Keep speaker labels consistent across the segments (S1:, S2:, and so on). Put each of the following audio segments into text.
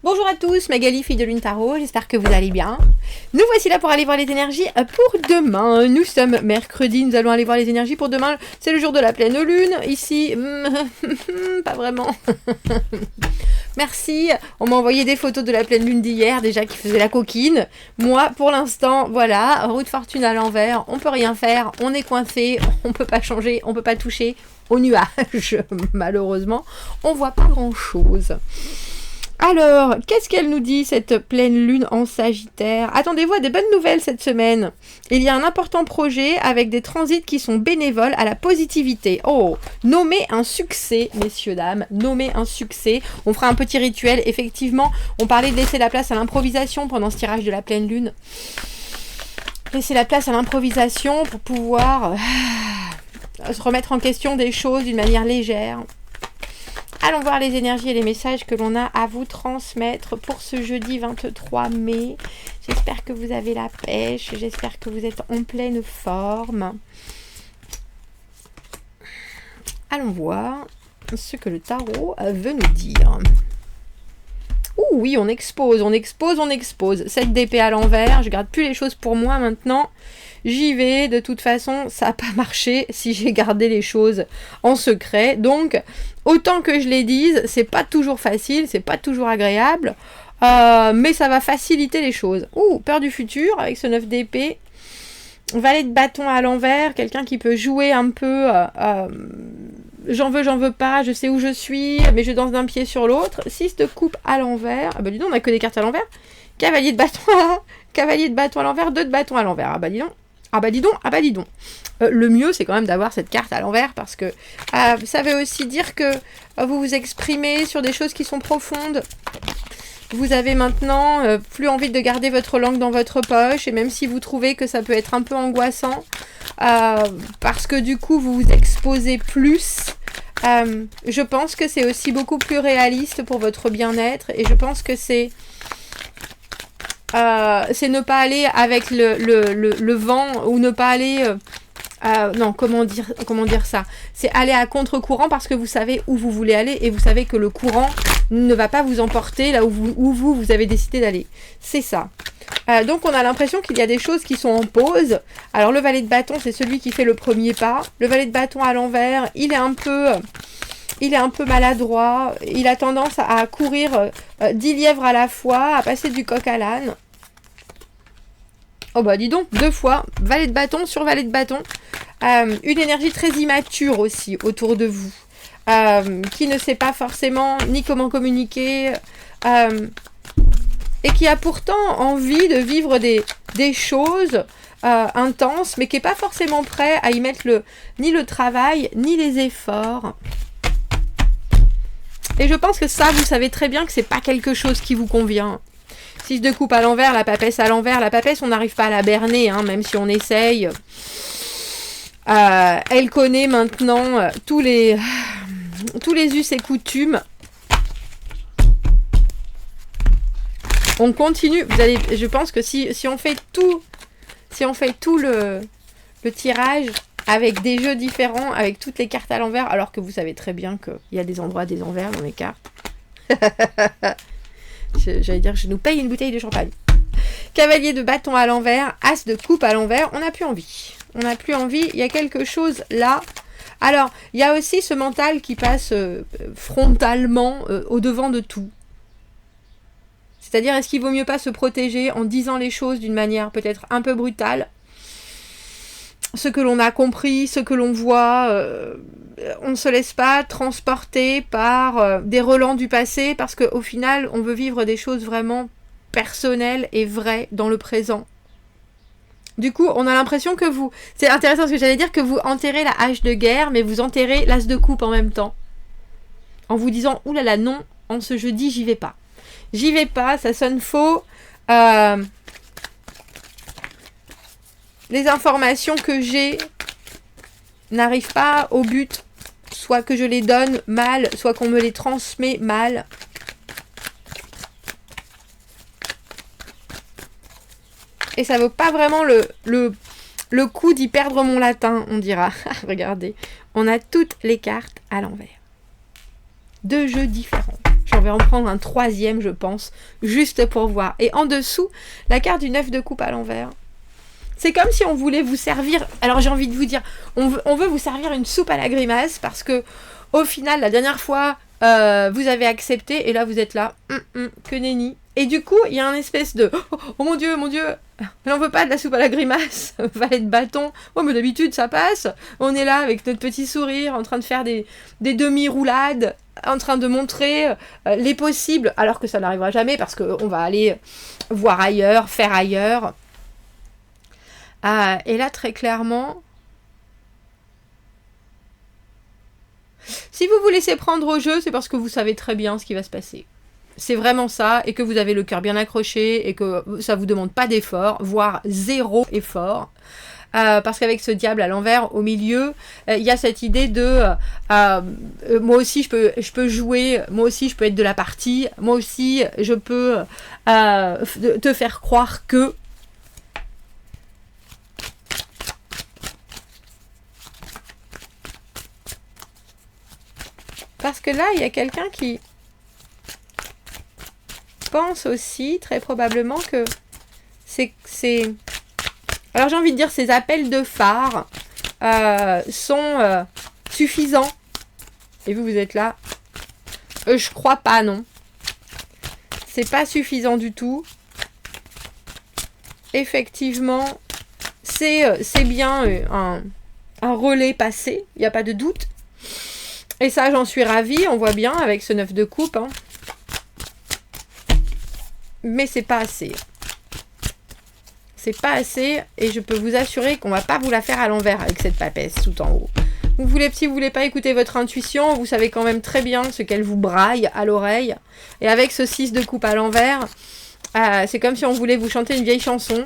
S1: Bonjour à tous, Magali, fille de Lune Tarot, j'espère que vous allez bien. Nous voici là pour aller voir les énergies pour demain. Nous sommes mercredi, nous allons aller voir les énergies pour demain. C'est le jour de la pleine lune, ici, pas vraiment. Merci, on m'a envoyé des photos de la pleine lune d'hier, déjà qui faisait la coquine. Moi, pour l'instant, voilà, roue de fortune à l'envers, on peut rien faire, on est coincé, on peut pas changer, on peut pas toucher au nuage, malheureusement. On voit pas grand chose. Alors, qu'est-ce qu'elle nous dit, cette pleine lune en Sagittaire? Attendez-vous à des bonnes nouvelles cette semaine. Il y a un important projet avec des transits qui sont bénévoles à la positivité. Oh, nommez un succès, messieurs, dames, nommez un succès. On fera un petit rituel. Effectivement, on parlait de laisser la place à l'improvisation pendant ce tirage de la pleine lune. Laisser la place à l'improvisation pour pouvoir se remettre en question des choses d'une manière légère. Allons voir les énergies et les messages que l'on a à vous transmettre pour ce jeudi 23 mai. J'espère que vous avez la pêche, j'espère que vous êtes en pleine forme. Allons voir ce que le tarot veut nous dire. Ouh oui, on expose, on expose, on expose. 7 d'épée à l'envers, je garde plus les choses pour moi maintenant. J'y vais, de toute façon, ça n'a pas marché si j'ai gardé les choses en secret. Donc, autant que je les dise, c'est pas toujours facile, c'est pas toujours agréable, mais ça va faciliter les choses. Ouh, peur du futur avec ce 9 d'épée. Valet de bâton à l'envers, quelqu'un qui peut jouer un peu... j'en veux pas, je sais où je suis, mais je danse d'un pied sur l'autre. 6 de coupe à l'envers. Ah bah dis donc, on a que des cartes à l'envers. Cavalier de bâton à l'envers, 2 de bâton à l'envers. Ah bah dis donc. Ah bah dis donc, ah bah dis donc. Le mieux, c'est quand même d'avoir cette carte à l'envers parce que ça veut aussi dire que vous vous exprimez sur des choses qui sont profondes. Vous avez maintenant plus envie de garder votre langue dans votre poche et même si vous trouvez que ça peut être un peu angoissant parce que du coup, vous vous exposez plus, je pense que c'est aussi beaucoup plus réaliste pour votre bien-être et je pense que c'est ne pas aller avec le vent ou ne pas aller... non, comment dire ça? C'est aller à contre-courant parce que vous savez où vous voulez aller et vous savez que le courant ne va pas vous emporter là où vous avez décidé d'aller. C'est ça. Donc on a l'impression qu'il y a des choses qui sont en pause. Alors le valet de bâton, c'est celui qui fait le premier pas. Le valet de bâton à l'envers, il est un peu maladroit. Il a tendance à courir 10 lièvres à la fois, à passer du coq à l'âne. Oh bah dis donc, 2 fois, valet de bâton sur valet de bâton. Une énergie très immature aussi autour de vous. Qui ne sait pas forcément ni comment communiquer. Et qui a pourtant envie de vivre des choses intenses, mais qui n'est pas forcément prêt à y mettre ni le travail, ni les efforts. Et je pense que ça, vous savez très bien que c'est pas quelque chose qui vous convient. 6 de coupe à l'envers, la papesse à l'envers. La papesse, on n'arrive pas à la berner, hein, même si on essaye. Elle connaît maintenant tous les us et coutumes. On continue. Je pense que si on fait tout le tirage avec des jeux différents, avec toutes les cartes à l'envers, alors que vous savez très bien qu'il y a des endroits à des envers dans les cartes. J'allais dire, je nous paye une bouteille de champagne. Cavalier de bâton à l'envers, as de coupe à l'envers, on n'a plus envie. On n'a plus envie, il y a quelque chose là. Alors, il y a aussi ce mental qui passe frontalement au-devant de tout. C'est-à-dire, est-ce qu'il vaut mieux pas se protéger en disant les choses d'une manière peut-être un peu brutale? Ce que l'on a compris, ce que l'on voit, on ne se laisse pas transporter par des relents du passé parce qu'au final, on veut vivre des choses vraiment personnelles et vraies dans le présent. Du coup, on a l'impression que vous... C'est intéressant ce que j'allais dire, que vous enterrez la hache de guerre, mais vous enterrez l'as de coupe en même temps. En vous disant, oulala, non, en ce jeudi, j'y vais pas. J'y vais pas, ça sonne faux. Les informations que j'ai n'arrivent pas au but. Soit que je les donne mal, soit qu'on me les transmet mal. Et ça vaut pas vraiment le coup d'y perdre mon latin, on dira. Regardez, on a toutes les cartes à l'envers. 2 jeux différents. J'en vais en prendre un troisième, je pense, juste pour voir. Et en dessous, la carte du 9 de coupe à l'envers. C'est comme si on voulait vous servir... Alors j'ai envie de vous dire, on veut vous servir une soupe à la grimace parce que au final, la dernière fois, vous avez accepté et là vous êtes là, que nenni. Et du coup, il y a un espèce de oh mon Dieu, elle n'en veut pas de la soupe à la grimace, valet de bâton. Oh, mais d'habitude, ça passe. On est là avec notre petit sourire, en train de faire des demi-roulades, en train de montrer les possibles, alors que ça n'arrivera jamais parce qu'on va aller voir ailleurs, faire ailleurs. Et là, très clairement, si vous vous laissez prendre au jeu, c'est parce que vous savez très bien ce qui va se passer. C'est vraiment ça, et que vous avez le cœur bien accroché, et que ça vous demande pas d'effort, voire zéro effort. Parce qu'avec ce diable à l'envers, au milieu, il y a cette idée de moi aussi je peux jouer, moi aussi je peux être de la partie, moi aussi je peux te faire croire que... Parce que là, il y a quelqu'un qui pense aussi, très probablement, que c'est... Alors j'ai envie de dire, ces appels de phare sont suffisants. Et vous êtes là. Je crois pas, non. C'est pas suffisant du tout. Effectivement, c'est bien un relais passé, il n'y a pas de doute. Et ça, j'en suis ravie, on voit bien avec ce 9 de coupe. Hein. Mais c'est pas assez. C'est pas assez, et je peux vous assurer qu'on va pas vous la faire à l'envers avec cette papesse tout en haut. Si vous voulez pas écouter votre intuition, vous savez quand même très bien ce qu'elle vous braille à l'oreille. Et avec ce 6 de coupe à l'envers, c'est comme si on voulait vous chanter une vieille chanson.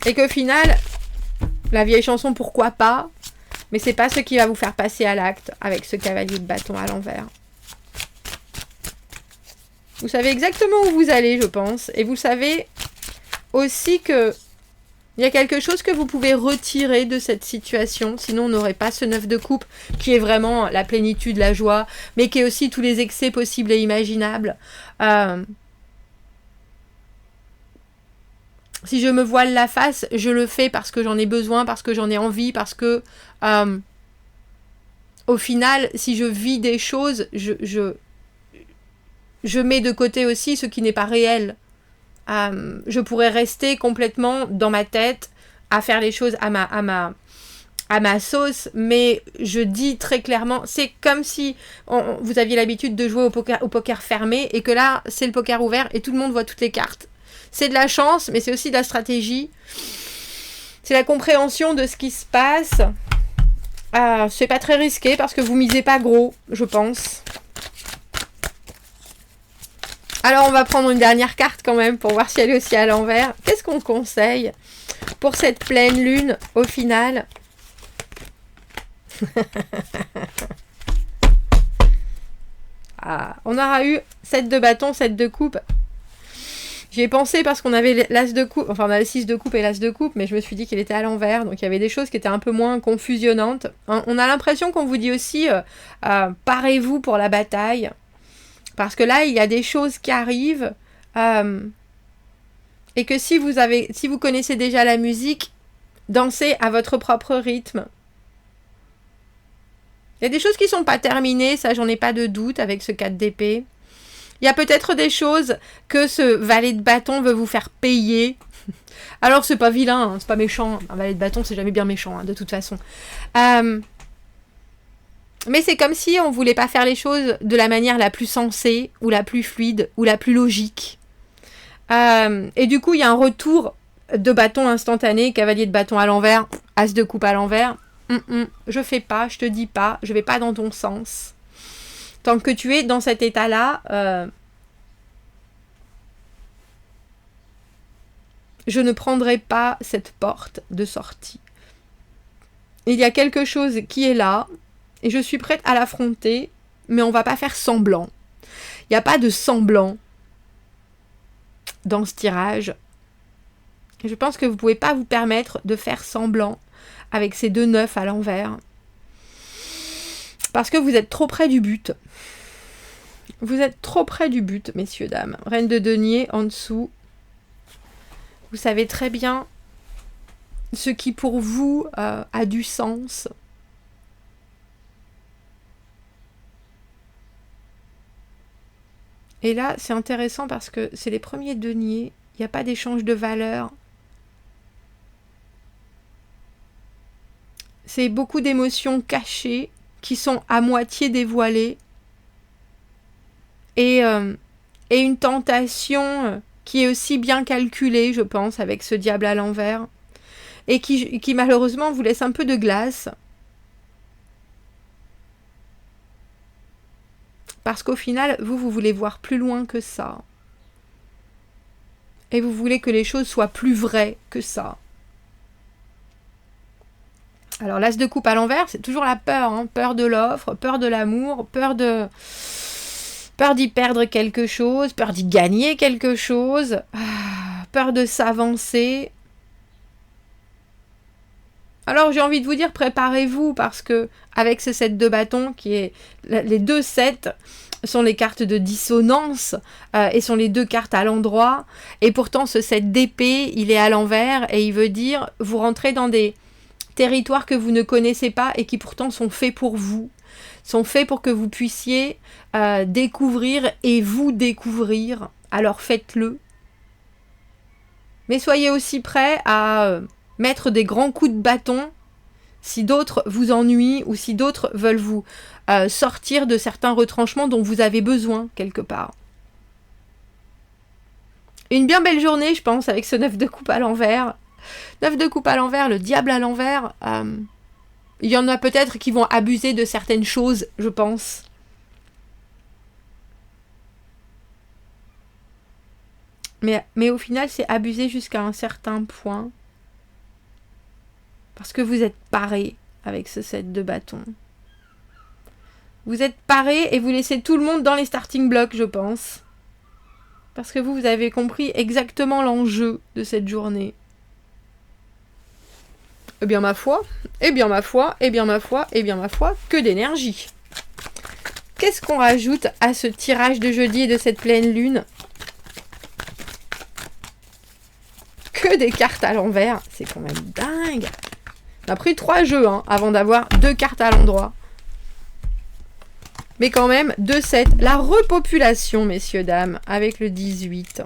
S1: Et qu'au final, la vieille chanson, pourquoi pas, mais c'est pas ce qui va vous faire passer à l'acte avec ce cavalier de bâton à l'envers. Vous savez exactement où vous allez, je pense. Et vous savez aussi que il y a quelque chose que vous pouvez retirer de cette situation. Sinon, on n'aurait pas ce 9 de coupe qui est vraiment la plénitude, la joie, mais qui est aussi tous les excès possibles et imaginables. Si je me voile la face, je le fais parce que j'en ai besoin, parce que j'en ai envie, parce que au final, si je vis des choses, je mets de côté aussi ce qui n'est pas réel. Je pourrais rester complètement dans ma tête à faire les choses à ma sauce, mais je dis très clairement, c'est comme si vous aviez l'habitude de jouer au poker fermé et que là, c'est le poker ouvert et tout le monde voit toutes les cartes. C'est de la chance, mais c'est aussi de la stratégie. C'est la compréhension de ce qui se passe. C'est pas très risqué parce que vous misez pas gros, je pense. Alors, on va prendre une dernière carte quand même pour voir si elle est aussi à l'envers. Qu'est-ce qu'on conseille pour cette pleine lune au final? On aura eu 7 de bâton, 7 de coupe. J'y ai pensé parce qu'on avait l'as de coupe, enfin on avait 6 de coupe et l'as de coupe, mais je me suis dit qu'il était à l'envers, donc il y avait des choses qui étaient un peu moins confusionnantes. On a l'impression qu'on vous dit aussi, parez-vous pour la bataille. Parce que là, il y a des choses qui arrivent et que si vous connaissez déjà la musique, dansez à votre propre rythme. Il y a des choses qui ne sont pas terminées, ça j'en ai pas de doute avec ce 4 d'épée. Il y a peut-être des choses que ce valet de bâton veut vous faire payer. Alors c'est pas vilain, hein, c'est pas méchant. Un valet de bâton c'est jamais bien méchant, hein, de toute façon. Mais c'est comme si on voulait pas faire les choses de la manière la plus sensée, ou la plus fluide, ou la plus logique. Et du coup, il y a un retour de bâton instantané, cavalier de bâton à l'envers, as de coupe à l'envers. Je fais pas, je te dis pas, je vais pas dans ton sens. Tant que tu es dans cet état-là, je ne prendrai pas cette porte de sortie. Il y a quelque chose qui est là, et je suis prête à l'affronter, mais on va pas faire semblant. Il n'y a pas de semblant dans ce tirage. Et je pense que vous ne pouvez pas vous permettre de faire semblant avec ces 2 9 à l'envers. Parce que vous êtes trop près du but. Vous êtes trop près du but, messieurs, dames. Reine de denier en dessous. Vous savez très bien ce qui pour vous a du sens. Et là, c'est intéressant parce que c'est les premiers deniers. Il n'y a pas d'échange de valeurs. C'est beaucoup d'émotions cachées qui sont à moitié dévoilées. Et une tentation qui est aussi bien calculée, je pense, avec ce diable à l'envers. Et qui malheureusement vous laisse un peu de glace. Parce qu'au final, vous voulez voir plus loin que ça. Et vous voulez que les choses soient plus vraies que ça. Alors l'as de coupe à l'envers, c'est toujours la peur. Hein. Peur de l'offre, peur de l'amour, peur d'y perdre quelque chose, peur d'y gagner quelque chose, peur de s'avancer. Alors j'ai envie de vous dire, préparez-vous, parce que avec ce 7 de bâton, qui est les 2 7 sont les cartes de dissonance, et sont les 2 cartes à l'endroit, et pourtant ce 7 d'épée, il est à l'envers, et il veut dire, vous rentrez dans des territoires que vous ne connaissez pas, et qui pourtant sont faits pour vous, sont faits pour que vous puissiez découvrir et vous découvrir, alors faites-le. Mais soyez aussi prêts à mettre des grands coups de bâton si d'autres vous ennuient ou si d'autres veulent vous sortir de certains retranchements dont vous avez besoin quelque part. Une bien belle journée, je pense, avec ce 9 de coupe à l'envers. 9 de coupe à l'envers, le diable à l'envers. Il y en a peut-être qui vont abuser de certaines choses, je pense. Mais au final, c'est abuser jusqu'à un certain point. Parce que vous êtes paré avec ce 7 de bâton. Vous êtes paré et vous laissez tout le monde dans les starting blocks, je pense. Parce que vous avez compris exactement l'enjeu de cette journée. Eh bien ma foi, eh bien ma foi, eh bien ma foi, eh bien ma foi, que d'énergie. Qu'est-ce qu'on rajoute à ce tirage de jeudi et de cette pleine lune? Que des cartes à l'envers, c'est quand même dingue. On a pris 3 jeux avant d'avoir 2 cartes à l'endroit. Mais quand même, 2-7. La repopulation, messieurs, dames, avec le 18.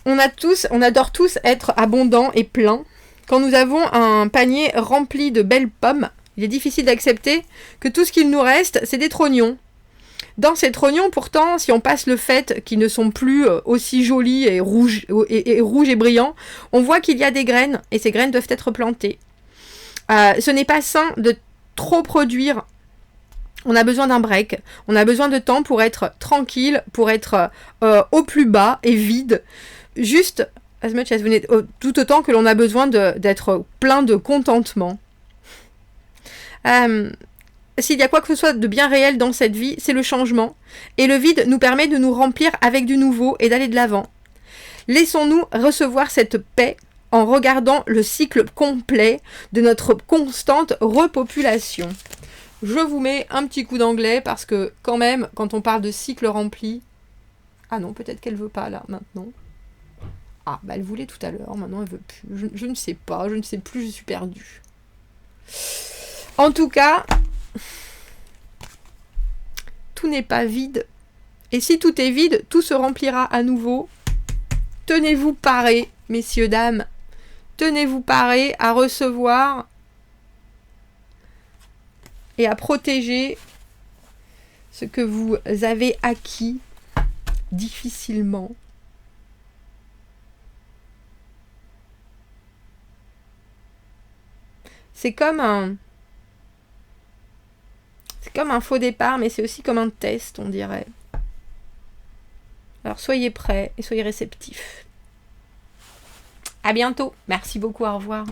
S1: On adore tous être abondants et pleins. Quand nous avons un panier rempli de belles pommes, il est difficile d'accepter que tout ce qu'il nous reste, c'est des trognons. Dans ces trognons, pourtant, si on passe le fait qu'ils ne sont plus aussi jolis et rouges et brillants, on voit qu'il y a des graines, et ces graines doivent être plantées. Ce n'est pas sain de trop produire. On a besoin d'un break. On a besoin de temps pour être tranquille, pour être au plus bas et vide. Juste, as much as tout autant que l'on a besoin d'être plein de contentement. S'il y a quoi que ce soit de bien réel dans cette vie, c'est le changement. Et le vide nous permet de nous remplir avec du nouveau et d'aller de l'avant. Laissons-nous recevoir cette paix en regardant le cycle complet de notre constante repopulation. Je vous mets un petit coup d'anglais parce que quand même, quand on parle de cycle rempli... Ah non, peut-être qu'elle veut pas là, maintenant. Ah, bah elle voulait tout à l'heure, maintenant elle veut plus. Je ne sais pas, je ne sais plus, je suis perdue. En tout cas... Tout n'est pas vide. Et si tout est vide, tout se remplira à nouveau. Tenez-vous parés, messieurs, dames. Tenez-vous parés à recevoir et à protéger ce que vous avez acquis difficilement. C'est comme un faux départ, mais c'est aussi comme un test, on dirait. Alors soyez prêts et soyez réceptifs. À bientôt. Merci beaucoup, au revoir.